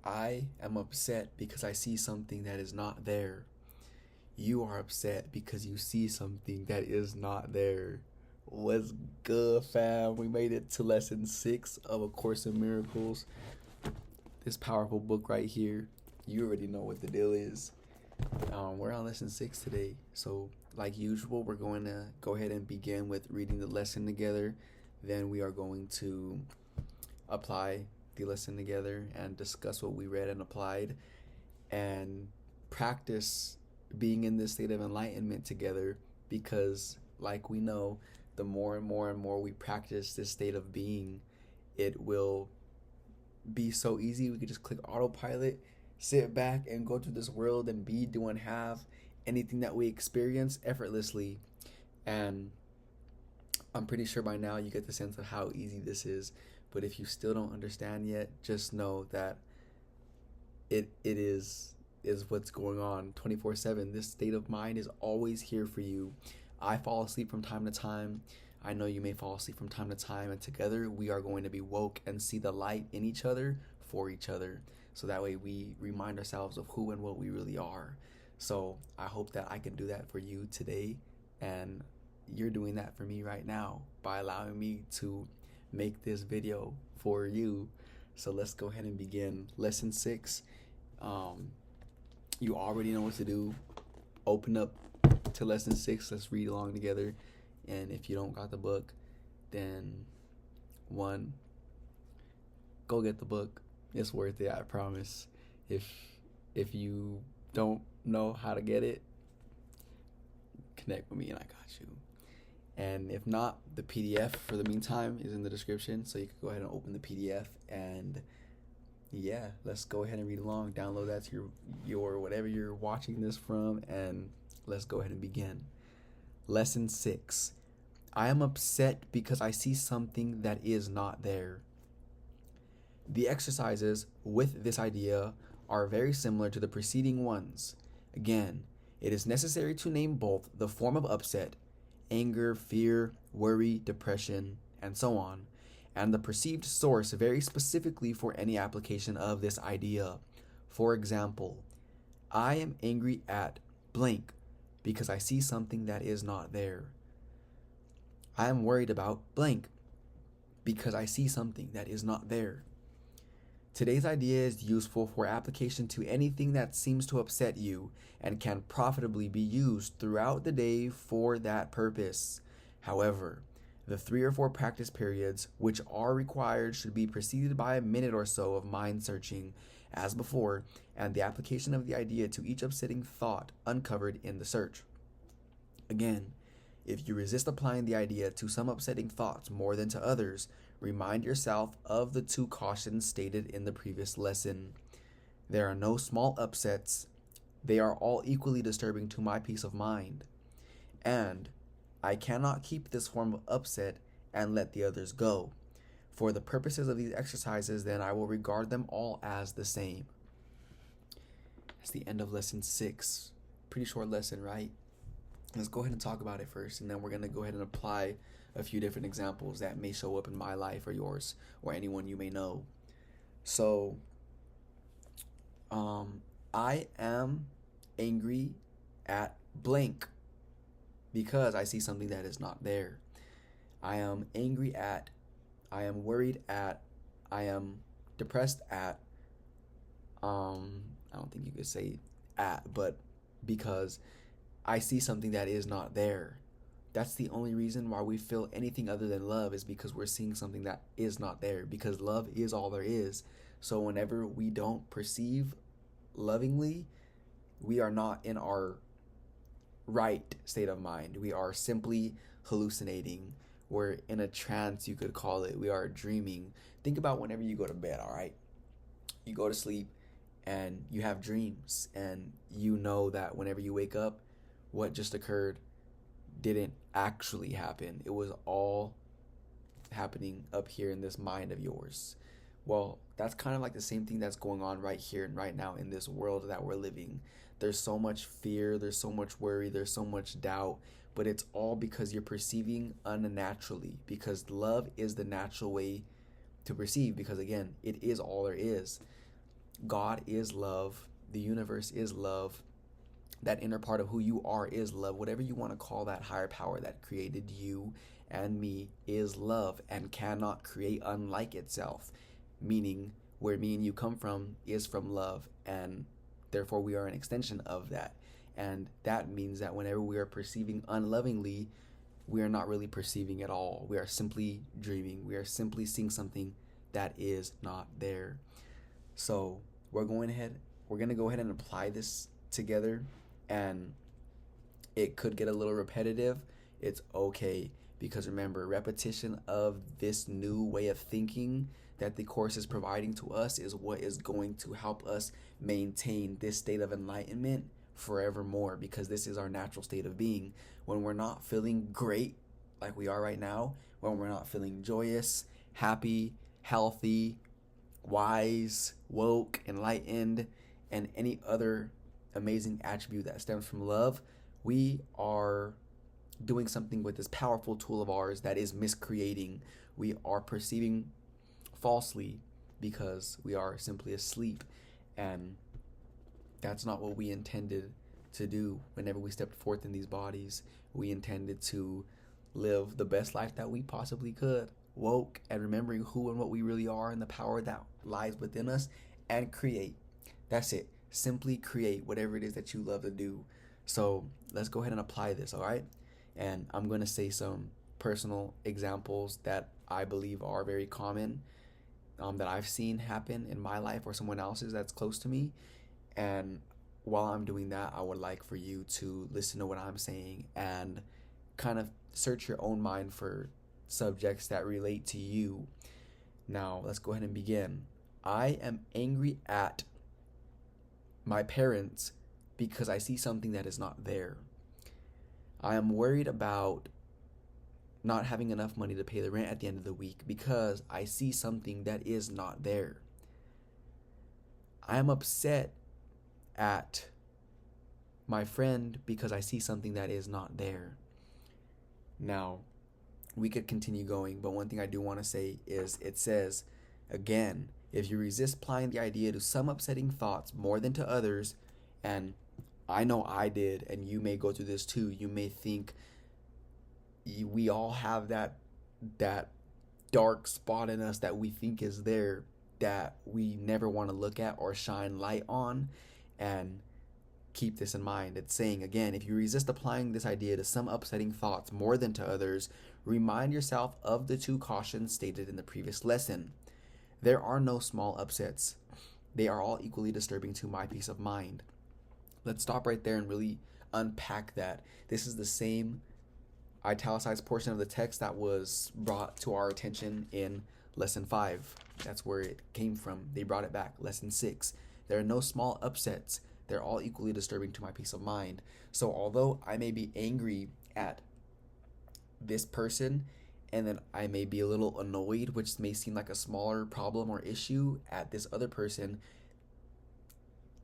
I am upset because I see something that is not there. You are upset because you see something that is not there. What's good, fam? We made it to lesson 6 of A Course in Miracles. This powerful book right here. You already know what the deal is. We're on lesson 6 today. So, like usual, we're going to go ahead and begin with reading the lesson together. Then we are going to apply the lesson together and discuss what we read and applied and practice being in this state of enlightenment together, because like we know, the more and more and more we practice this state of being, it will be so easy. We could just click autopilot, sit back and go through this world and be, do, and have anything that we experience effortlessly. And I'm pretty sure by now you get the sense of how easy this is. But if you still don't understand yet, just know that it is what's going on 24/7. This state of mind is always here for you. I fall asleep from time to time. I know you may fall asleep from time to time, and together we are going to be woke and see the light in each other for each other. So that way we remind ourselves of who and what we really are. So I hope that I can do that for you today, and you're doing that for me right now by allowing me to make this video for you. So let's go ahead and begin lesson 6. You already know what to do. Open up to lesson 6. Let's read along together. And if you don't got the book, then one, go get the book. It's worth it, I promise. If you don't know how to get it, connect with me and I got you. And if not, the PDF for the meantime is in the description, so you can go ahead and open the PDF. And yeah, let's go ahead and read along. Download that to your whatever you're watching this from, and let's go ahead and begin. Lesson 6. I am upset because I see something that is not there. The exercises with this idea are very similar to the preceding ones. Again, it is necessary to name both the form of upset, anger, fear, worry, depression, and so on, and the perceived source very specifically for any application of this idea. For example, I am angry at blank because I see something that is not there. I am worried about blank because I see something that is not there. Today's idea is useful for application to anything that seems to upset you and can profitably be used throughout the day for that purpose. However, the 3 or 4 practice periods which are required should be preceded by a minute or so of mind searching, as before, and the application of the idea to each upsetting thought uncovered in the search. Again, if you resist applying the idea to some upsetting thoughts more than to others, remind yourself of the 2 cautions stated in the previous lesson. There are no small upsets. They are all equally disturbing to my peace of mind. And I cannot keep this form of upset and let the others go. For the purposes of these exercises, then I will regard them all as the same. That's the end of lesson 6. Pretty short lesson, right? Let's go ahead and talk about it first, and then we're going to go ahead and apply a few different examples that may show up in my life or yours or anyone you may know. So, I am angry at blank because I see something that is not there. I am angry at, I am worried at, I am depressed at, I don't think you could say at, but because I see something that is not there. That's the only reason why we feel anything other than love, is because we're seeing something that is not there, because love is all there is. So whenever we don't perceive lovingly, we are not in our right state of mind. We are simply hallucinating. We're in a trance, you could call it. We are dreaming. Think about whenever you go to bed, all right? You go to sleep and you have dreams, and you know that whenever you wake up, what just occurred didn't actually happen. It was all happening up here in this mind of yours. Well, that's kind of like the same thing that's going on right here and right now in this world that we're living. There's so much fear, there's so much worry, there's so much doubt, but it's all because you're perceiving unnaturally, because love is the natural way to perceive, because again, it is all there is. God is love. The universe is love. That inner part of who you are is love. Whatever you want to call that higher power that created you and me is love and cannot create unlike itself. Meaning, where me and you come from is from love, and therefore we are an extension of that. And that means that whenever we are perceiving unlovingly, we are not really perceiving at all. We are simply dreaming. We are simply seeing something that is not there. So we're going to go ahead and apply this together, and it could get a little repetitive. It's okay, because remember, repetition of this new way of thinking that the course is providing to us is what is going to help us maintain this state of enlightenment forevermore, because this is our natural state of being. When we're not feeling great like we are right now, when we're not feeling joyous, happy, healthy, wise, woke, enlightened, and any other amazing attribute that stems from love, we are doing something with this powerful tool of ours that is miscreating. We are perceiving falsely because we are simply asleep, and that's not what we intended to do. Whenever we stepped forth in these bodies, we intended to live the best life that we possibly could, woke and remembering who and what we really are and the power that lies within us, and create. That's it. Simply create whatever it is that you love to do. So let's go ahead and apply this, all right? And I'm going to say some personal examples that I believe are very common, that I've seen happen in my life or someone else's that's close to me. And while I'm doing that, I would like for you to listen to what I'm saying and kind of search your own mind for subjects that relate to you. Now, let's go ahead and begin. I am angry at my parents because I see something that is not there. I am worried about not having enough money to pay the rent at the end of the week because I see something that is not there. I am upset at my friend because I see something that is not there. Now, we could continue going, but one thing I do want to say is it says, again, if you resist applying the idea to some upsetting thoughts more than to others, and I know I did, and you may go through this too, you may think we all have that dark spot in us that we think is there that we never want to look at or shine light on. And keep this in mind. It's saying, again, if you resist applying this idea to some upsetting thoughts more than to others, remind yourself of the two cautions stated in the previous lesson. There are no small upsets. They are all equally disturbing to my peace of mind. Let's stop right there and really unpack that. This is the same italicized portion of the text that was brought to our attention in lesson 5. That's where it came from. They brought it back. Lesson 6. There are no small upsets. They're all equally disturbing to my peace of mind. So although I may be angry at this person, and then I may be a little annoyed, which may seem like a smaller problem or issue at this other person,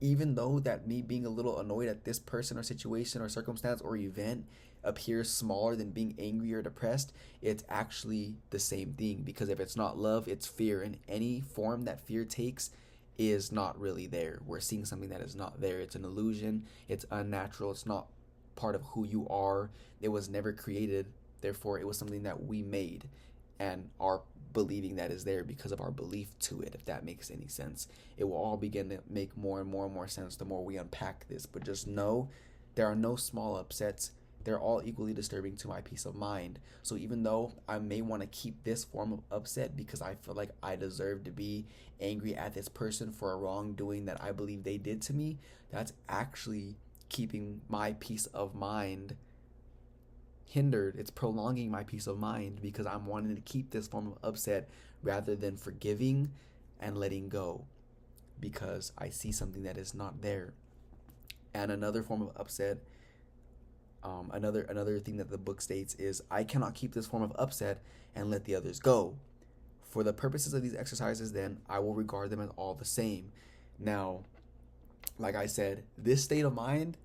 even though that me being a little annoyed at this person or situation or circumstance or event appears smaller than being angry or depressed, it's actually the same thing, because if it's not love, it's fear, and any form that fear takes is not really there. We're seeing something that is not there. It's an illusion. It's unnatural. It's not part of who you are. It was never created. Therefore, it was something that we made and are believing that is there because of our belief to it, if that makes any sense. It will all begin to make more and more and more sense the more we unpack this. But just know there are no small upsets. They're all equally disturbing to my peace of mind. So even though I may want to keep this form of upset because I feel like I deserve to be angry at this person for a wrongdoing that I believe they did to me, that's actually keeping my peace of mind hindered. It's prolonging my peace of mind because I'm wanting to keep this form of upset rather than forgiving and letting go because I see something that is not there. And another form of upset, another thing that the book states is, I cannot keep this form of upset and let the others go. For the purposes of these exercises, then, I will regard them as all the same. Now, like I said, this state of mind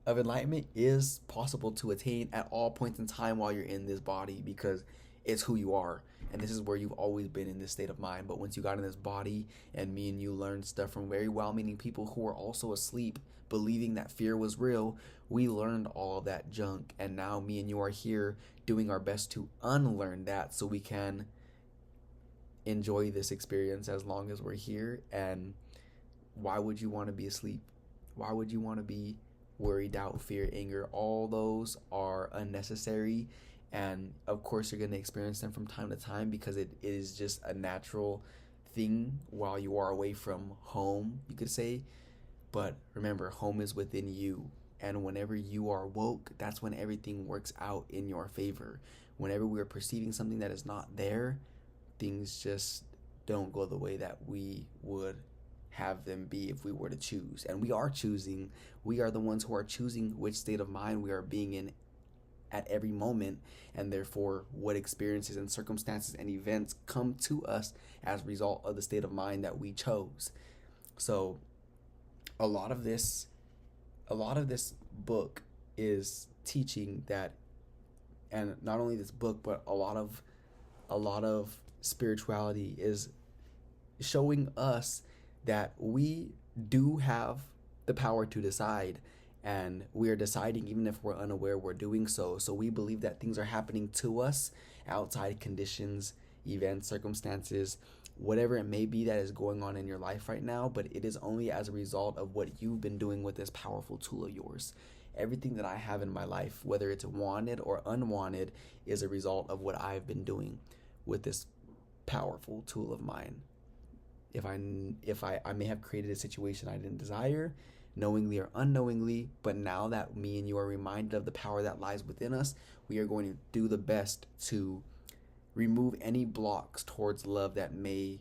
of enlightenment is possible to attain at all points in time while you're in this body because it's who you are. and this is where you've always been, in this state of mind. But once you got in this body, and me and you learned stuff from very well-meaning people who were also asleep, believing that fear was real, we learned all of that junk, and now me and you are here doing our best to unlearn that so we can enjoy this experience as long as we're here. And why would you want to be asleep? Why would you want to be worried, doubt, fear, anger? All those are unnecessary, and of course you're going to experience them from time to time because it is just a natural thing while you are away from home, you could say. But remember, home is within you, and whenever you are woke, that's when everything works out in your favor. Whenever we are perceiving something that is not there, things just don't go the way that we would have them be if we were to choose. And we are choosing. We are the ones who are choosing which state of mind we are being in at every moment, and therefore what experiences and circumstances and events come to us as a result of the state of mind that we chose. So a lot of this book is teaching that, and not only this book, but a lot of spirituality is showing us that we do have the power to decide, and we are deciding even if we're unaware we're doing so. So we believe that things are happening to us, outside conditions, events, circumstances, whatever it may be that is going on in your life right now, but it is only as a result of what you've been doing with this powerful tool of yours. Everything that I have in my life, whether it's wanted or unwanted, is a result of what I've been doing with this powerful tool of mine. If I may have created a situation I didn't desire, knowingly or unknowingly, but now that me and you are reminded of the power that lies within us, we are going to do the best to remove any blocks towards love that may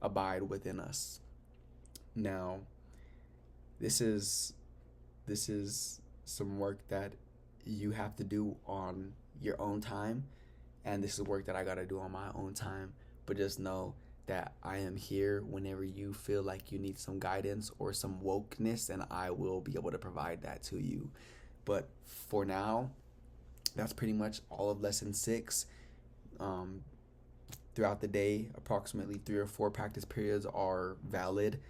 abide within us. Now, this is some work that you have to do on your own time, and this is work that I gotta do on my own time. But just know that I am here whenever you feel like you need some guidance or some wokeness, and I will be able to provide that to you. But for now, that's pretty much all of lesson 6. Throughout the day, approximately 3 or 4 practice periods are valid,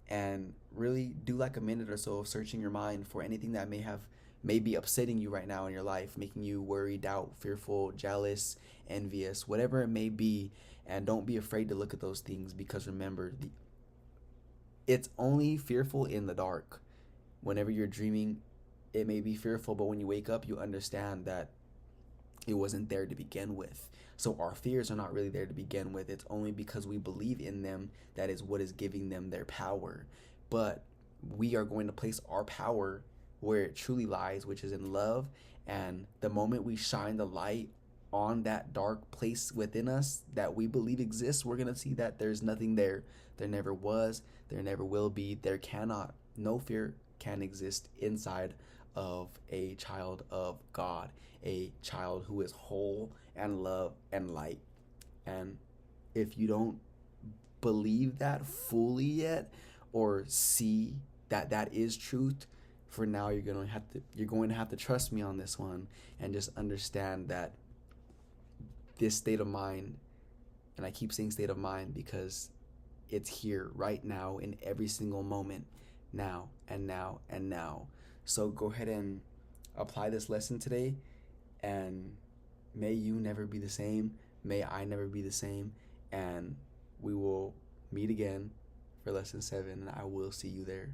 and really do like a minute or so of searching your mind for anything that may be upsetting you right now in your life, making you worried, doubt, fearful, jealous, envious, whatever it may be. And don't be afraid to look at those things, because remember, it's only fearful in the dark. Whenever you're dreaming, it may be fearful, but when you wake up, you understand that it wasn't there to begin with. So our fears are not really there to begin with. It's only because we believe in them that is what is giving them their power. But we are going to place our power where it truly lies, which is in love. And the moment we shine the light on that dark place within us that we believe exists, we're going to see that there's nothing there. There never was, there never will be, no fear can exist inside of a child of God, a child who is whole and love and light. And if you don't believe that fully yet, or see that that is truth, for now you're going to have to trust me on this one, and just understand that this state of mind, and I keep saying state of mind because it's here right now in every single moment, now and now and now. So go ahead and apply this lesson today, and may you never be the same. May I never be the same. And we will meet again for lesson 7, and I will see you there.